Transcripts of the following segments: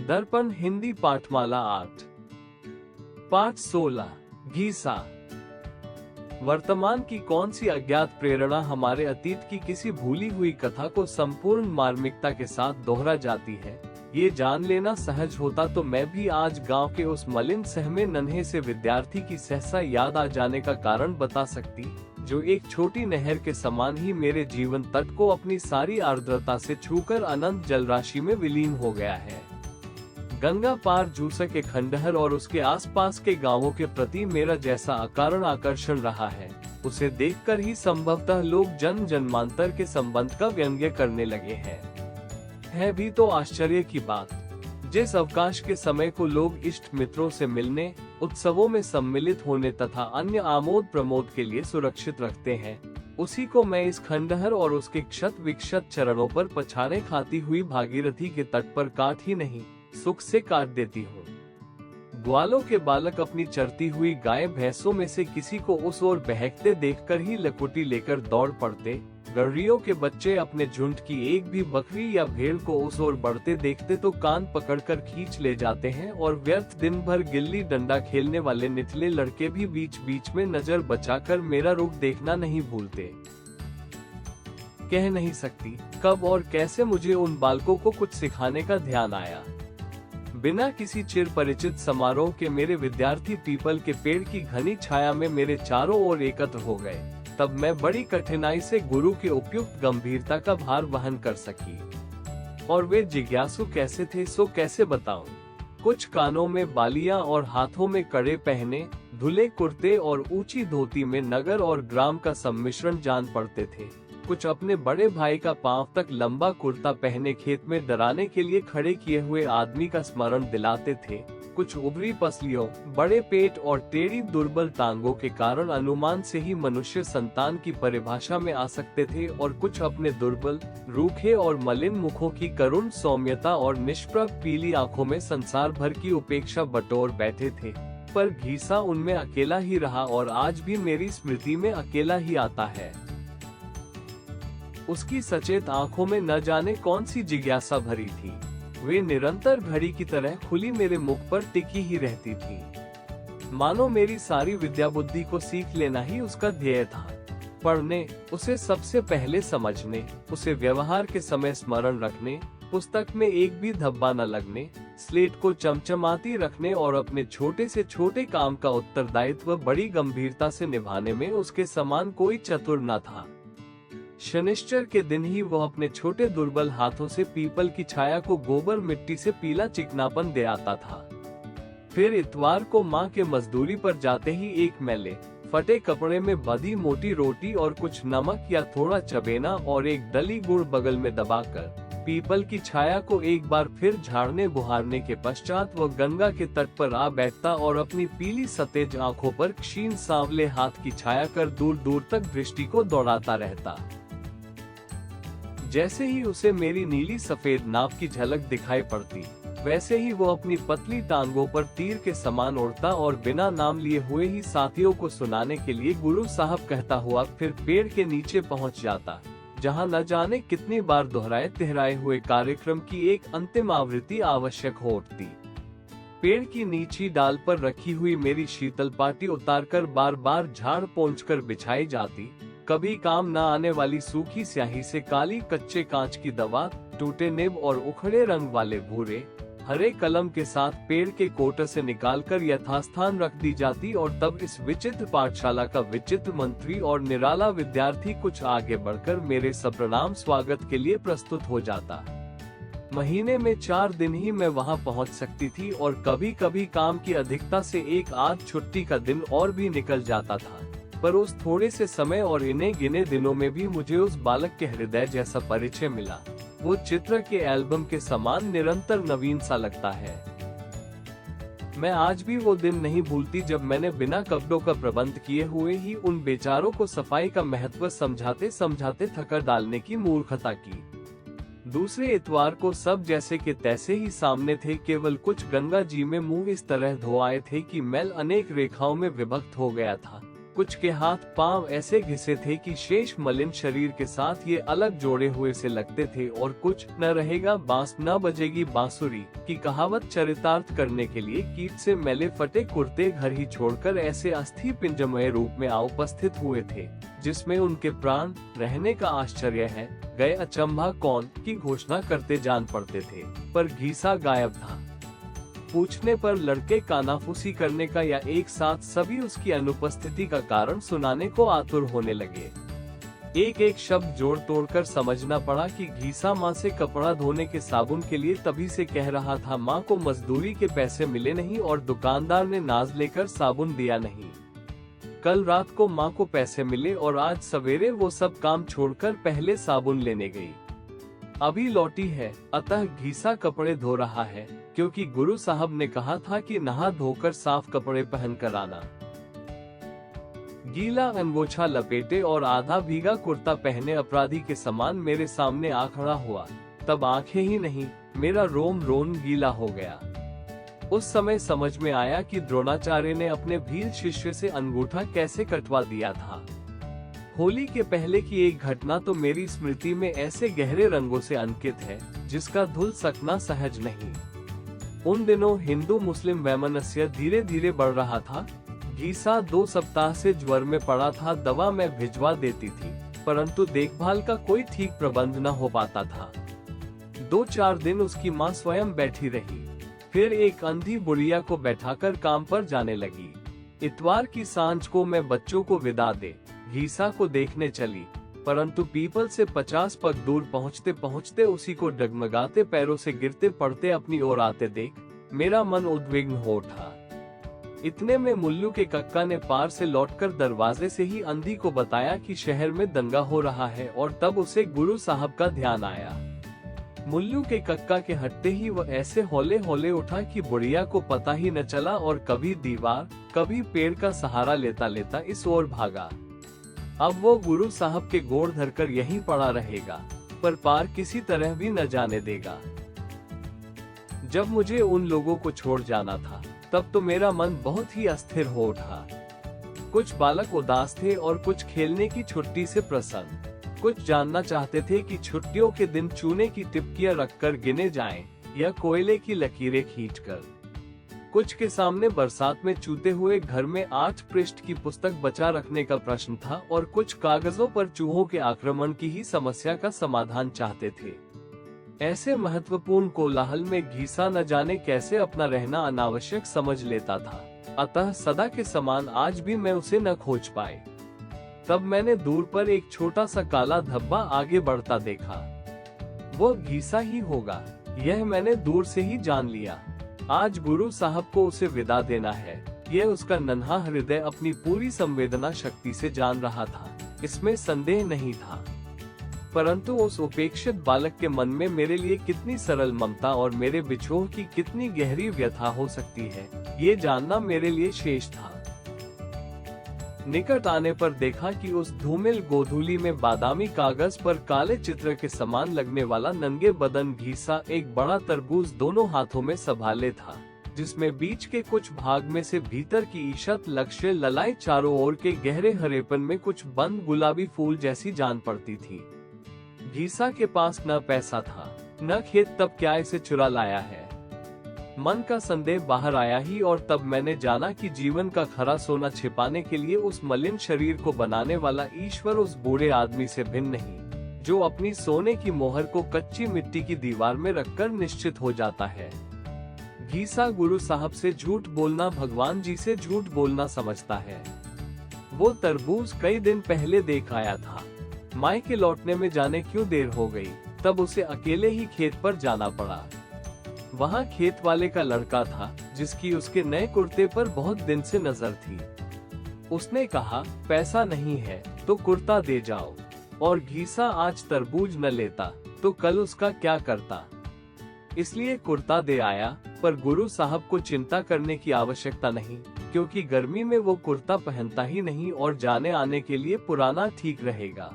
दर्पण हिंदी पाठमाला 8 पाठ 16 घीसा। वर्तमान की कौन सी अज्ञात प्रेरणा हमारे अतीत की किसी भूली हुई कथा को संपूर्ण मार्मिकता के साथ दोहरा जाती है। ये जान लेना सहज होता तो मैं भी आज गांव के उस मलिन सहमे नन्हे से विद्यार्थी की सहसा याद आ जाने का कारण बता सकती, जो एक छोटी नहर के समान ही मेरे जीवन तट को अपनी सारी आर्द्रता से छूकर अनंत जलराशि में विलीन हो गया है। गंगा पार जूसा के खंडहर और उसके आसपास के गांवों के प्रति मेरा जैसा अकारण आकर्षण रहा है, उसे देखकर ही संभवतः लोग जन्म जन्मांतर के संबंध का व्यंग्य करने लगे हैं। है भी तो आश्चर्य की बात, जिस अवकाश के समय को लोग इष्ट मित्रों से मिलने, उत्सवों में सम्मिलित होने तथा अन्य आमोद प्रमोद के लिए सुरक्षित रखते हैं, उसी को मैं इस खंडहर और उसके क्षत विक्षत चरणों पर पछाड़े खाती हुई भागीरथी के तट पर काट ही नहीं, सुख से काट देती हूँ। ग्वालों के बालक अपनी चरती हुई गाय भैंसों में से किसी को उस ओर बहकते देखकर ही लकुटी लेकर दौड़ पड़ते, गड़रियों के बच्चे अपने झुंड की एक भी बकरी या भेड़ को उस ओर बढ़ते देखते तो कान पकड़कर खींच ले जाते हैं, और व्यर्थ दिन भर गिल्ली डंडा खेलने वाले निचले लड़के भी बीच बीच में नजर बचाकर मेरा रुख देखना नहीं भूलते। कह नहीं सकती कब और कैसे मुझे उन बालकों को कुछ सिखाने का ध्यान आया। बिना किसी चिर परिचित समारोह के मेरे विद्यार्थी पीपल के पेड़ की घनी छाया में मेरे चारों ओर एकत्र हो गए। तब मैं बड़ी कठिनाई से गुरु के उपयुक्त गंभीरता का भार वहन कर सकी। और वे जिज्ञासु कैसे थे सो कैसे बताऊं। कुछ कानों में बालियां और हाथों में कड़े पहने, धुले कुर्ते और ऊंची धोती में नगर और ग्राम का सम्मिश्रण जान पड़ते थे। कुछ अपने बड़े भाई का पांव तक लंबा कुर्ता पहने खेत में डराने के लिए खड़े किए हुए आदमी का स्मरण दिलाते थे। कुछ उभरी पसलियों, बड़े पेट और टेढ़ी दुर्बल टांगों के कारण अनुमान से ही मनुष्य संतान की परिभाषा में आ सकते थे, और कुछ अपने दुर्बल, रूखे और मलिन मुखों की करुण सौम्यता और निष्प्रभ पीली आंखों में संसार भर की उपेक्षा बटोर बैठे थे। पर घीसा उनमें अकेला ही रहा और आज भी मेरी स्मृति में अकेला ही आता है। उसकी सचेत आंखों में न जाने कौन सी जिज्ञासा भरी थी। वे निरंतर घड़ी की तरह खुली मेरे मुख पर टिकी ही रहती थी, मानो मेरी सारी विद्या बुद्धि को सीख लेना ही उसका ध्येय था। पढ़ने, उसे सबसे पहले समझने, उसे व्यवहार के समय स्मरण रखने, पुस्तक में एक भी धब्बा न लगने, स्लेट को चमचमाती रखने और अपने छोटे से छोटे काम का उत्तरदायित्व बड़ी गंभीरता से निभाने में उसके समान कोई चतुर न था। शनिश्चर के दिन ही वह अपने छोटे दुर्बल हाथों से पीपल की छाया को गोबर मिट्टी से पीला चिकनापन दे आता था। फिर इतवार को माँ के मजदूरी पर जाते ही एक मैले फटे कपड़े में बंधी मोटी रोटी और कुछ नमक या थोड़ा चबेना और एक डली गुड़ बगल में दबाकर पीपल की छाया को एक बार फिर झाड़ने बुहारने के पश्चात वह गंगा के तट पर आ बैठता और अपनी पीली सतेज आंखों पर क्षीण सांवले हाथ की छाया कर दूर दूर तक दृष्टि को दौड़ाता रहता। जैसे ही उसे मेरी नीली सफेद नाव की झलक दिखाई पड़ती, वैसे ही वो अपनी पतली टांगों पर तीर के समान उड़ता और बिना नाम लिए हुए ही साथियों को सुनाने के लिए गुरु साहब कहता हुआ फिर पेड़ के नीचे पहुंच जाता, जहां न जाने कितनी बार दोहराए तिहराए हुए कार्यक्रम की एक अंतिम आवृत्ति आवश्यक हो उठती। पेड़ की नीची डाल पर रखी हुई मेरी शीतल पाटी उतारकर बार बार झाड़ पोंछकर बिछाई जाती। कभी काम न आने वाली सूखी स्याही से काली कच्चे कांच की दवा, टूटे निब और उखड़े रंग वाले भूरे हरे कलम के साथ पेड़ के कोटर से निकालकर यथास्थान रख दी जाती, और तब इस विचित्र पाठशाला का विचित्र मंत्री और निराला विद्यार्थी कुछ आगे बढ़कर मेरे सप्रणाम स्वागत के लिए प्रस्तुत हो जाता। महीने में 4 दिन ही मैं वहां पहुंच सकती थी, और कभी कभी काम की अधिकता से एक आध छुट्टी का दिन और भी निकल जाता था। पर उस थोड़े से समय और इन्हें गिने दिनों में भी मुझे उस बालक के हृदय जैसा परिचय मिला। वो चित्र के एल्बम के समान निरंतर नवीन सा लगता है। मैं आज भी वो दिन नहीं भूलती जब मैंने बिना कपड़ों का प्रबंध किए हुए ही उन बेचारों को सफाई का महत्व समझाते समझाते थका डालने की मूर्खता की। दूसरे इतवार को सब जैसे के तैसे ही सामने थे, केवल कुछ गंगा जी में मुंह इस तरह धो आए थे कि मैल अनेक रेखाओं में विभक्त हो गया था। कुछ के हाथ पांव ऐसे घिसे थे कि शेष मलिन शरीर के साथ ये अलग जोड़े हुए से लगते थे, और कुछ न रहेगा बांस न बजेगी बांसुरी की कहावत चरितार्थ करने के लिए कीट से मैले फटे कुर्ते घर ही छोड़कर ऐसे अस्थि पिंजमय रूप में उपस्थित हुए थे, जिसमें उनके प्राण रहने का आश्चर्य है, गए अचंभा कौन की घोषणा करते जान पड़ते थे। पर घीसा गायब था। पूछने पर लड़के कानाफूसी करने का या एक साथ सभी उसकी अनुपस्थिति का कारण सुनाने को आतुर होने लगे। एक एक शब्द जोड़ तोड़कर समझना पड़ा कि घीसा माँ से कपड़ा धोने के साबुन के लिए तभी से कह रहा था, माँ को मजदूरी के पैसे मिले नहीं और दुकानदार ने नाज लेकर साबुन दिया नहीं। कल रात को माँ को पैसे मिले और आज सवेरे वो सब काम छोड़कर पहले साबुन लेने गई। अभी लौटी है, अतः घीसा कपड़े धो रहा है, क्योंकि गुरु साहब ने कहा था कि नहा धोकर साफ कपड़े पहन कर आना। गीला अंगोछा लपेटे और आधा भीगा कुर्ता पहने अपराधी के समान मेरे सामने आ खड़ा हुआ। तब आंखें ही नहीं, मेरा रोम रोम गीला हो गया। उस समय समझ में आया कि द्रोणाचार्य ने अपने भील शिष्य से अंगूठा कैसे कटवा दिया था। होली के पहले की एक घटना तो मेरी स्मृति में ऐसे गहरे रंगों से अंकित है, जिसका धुल सकना सहज नहीं। उन दिनों हिंदू मुस्लिम वैमनस्य धीरे धीरे बढ़ रहा था। घीसा 2 सप्ताह से ज्वर में पड़ा था। दवा मैं भिजवा देती थी, परंतु देखभाल का कोई ठीक प्रबंध न हो पाता था। 2-4 दिन उसकी माँ स्वयं बैठी रही, फिर एक अंधी बुढ़िया को बैठाकर काम पर जाने लगी। इतवार की सांझ को मैं बच्चों को विदा दे घीसा को देखने चली, परंतु पीपल से 50 पग दूर पहुँचते पहुँचते उसी को डगमगाते पैरों से गिरते पड़ते अपनी ओर आते देख मेरा मन उद्विग्न हो उठा। इतने में मुल्लू के कक्का ने पार से लौटकर दरवाजे से ही अंधी को बताया कि शहर में दंगा हो रहा है, और तब उसे गुरु साहब का ध्यान आया। मुल्लू के कक्का के हटते ही वह ऐसे हौले हौले उठा कि बुढ़िया को पता ही न चला, और कभी दीवार कभी पेड़ का सहारा लेता लेता इस ओर भागा। अब वो गुरु साहब के गोड़ धरकर यहीं पड़ा रहेगा, पर पार किसी तरह भी न जाने देगा। जब मुझे उन लोगों को छोड़ जाना था, तब तो मेरा मन बहुत ही अस्थिर हो उठा। कुछ बालक उदास थे और कुछ खेलने की छुट्टी से प्रसन्न। कुछ जानना चाहते थे कि छुट्टियों के दिन चूने की टिपकियां रखकर गिने जाएं, या कोयले की लकीरें खींचकर। कुछ के सामने बरसात में चूते हुए घर में 8 पृष्ठ की पुस्तक बचा रखने का प्रश्न था, और कुछ कागजों पर चूहों के आक्रमण की ही समस्या का समाधान चाहते थे। ऐसे महत्वपूर्ण कोलाहल में घीसा न जाने कैसे अपना रहना अनावश्यक समझ लेता था, अतः सदा के समान आज भी मैं उसे न खोज पाए। तब मैंने दूर पर एक छोटा सा काला धब्बा आगे बढ़ता देखा। वो घीसा ही होगा, यह मैंने दूर से ही जान लिया। आज गुरु साहब को उसे विदा देना है, यह उसका नन्हा हृदय अपनी पूरी संवेदना शक्ति से जान रहा था, इसमें संदेह नहीं था। परंतु उस उपेक्षित बालक के मन में मेरे लिए कितनी सरल ममता और मेरे बिछोह की कितनी गहरी व्यथा हो सकती है, ये जानना मेरे लिए शेष था। निकट आने पर देखा कि उस धूमिल गोधूली में बादामी कागज पर काले चित्र के समान लगने वाला नंगे बदन घीसा एक बड़ा तरबूज दोनों हाथों में संभाले था, जिसमें बीच के कुछ भाग में से भीतर की ईशत लक्ष्य ललाई चारों ओर के गहरे हरेपन में कुछ बंद गुलाबी फूल जैसी जान पड़ती थी। घीसा के पास न पैसा था न खेत, तब क्या इसे चुरा लाया है? मन का संदेह बाहर आया ही, और तब मैंने जाना कि जीवन का खरा सोना छिपाने के लिए उस मलिन शरीर को बनाने वाला ईश्वर उस बूढ़े आदमी से भिन्न नहीं, जो अपनी सोने की मोहर को कच्ची मिट्टी की दीवार में रखकर निश्चित हो जाता है। घीसा गुरु साहब से झूठ बोलना भगवान जी से झूठ बोलना समझता है। वो तरबूज कई दिन पहले देख आया था। मायके लौटने में जाने क्यों देर हो गई, तब उसे अकेले ही खेत पर जाना पड़ा। वहाँ खेत वाले का लड़का था, जिसकी उसके नए कुर्ते पर बहुत दिन से नजर थी। उसने कहा, पैसा नहीं है तो कुर्ता दे जाओ, और घीसा आज तरबूज न लेता तो कल उसका क्या करता। इसलिए कुर्ता दे आया, पर गुरु साहब को चिंता करने की आवश्यकता नहीं, क्योंकि गर्मी में वो कुर्ता पहनता ही नहीं और जाने आने के लिए पुराना ठीक रहेगा।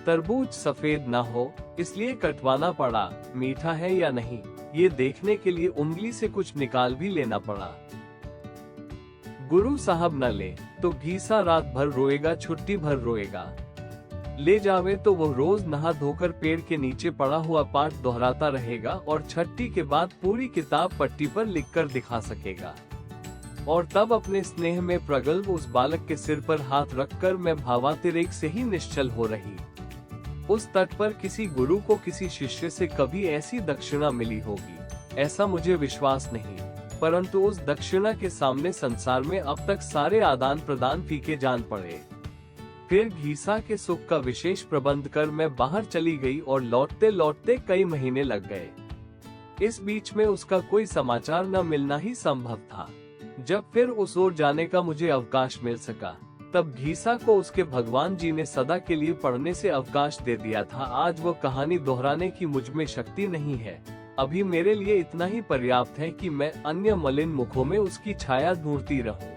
तरबूज सफेद न हो इसलिए कटवाना पड़ा, मीठा है या नहीं ये देखने के लिए उंगली से कुछ निकाल भी लेना पड़ा। गुरु साहब न ले तो घीसा रात भर रोएगा, छुट्टी भर रोएगा। ले जावे तो वो रोज नहा धोकर पेड़ के नीचे पड़ा हुआ पाठ दोहराता रहेगा और छठी के बाद पूरी किताब पट्टी पर लिखकर दिखा सकेगा। और तब अपने स्नेह में प्रगल्भ उस बालक के सिर पर हाथ रखकर मैं भावातिरेक से ही निश्चल हो रही। उस तट पर किसी गुरु को किसी शिष्य से कभी ऐसी दक्षिणा मिली होगी, ऐसा मुझे विश्वास नहीं, परंतु उस दक्षिणा के सामने संसार में अब तक सारे आदान प्रदान फीके जान पड़े। फिर घीसा के सुख का विशेष प्रबंध कर मैं बाहर चली गई और लौटते लौटते कई महीने लग गए। इस बीच में उसका कोई समाचार न मिलना ही संभव था। जब फिर उस ओर जाने का मुझे अवकाश मिल सका, तब घीसा को उसके भगवान जी ने सदा के लिए पढ़ने से अवकाश दे दिया था। आज वो कहानी दोहराने की मुझ में शक्ति नहीं है। अभी मेरे लिए इतना ही पर्याप्त है कि मैं अन्य मलिन मुखों में उसकी छाया ढूंढती रहूं।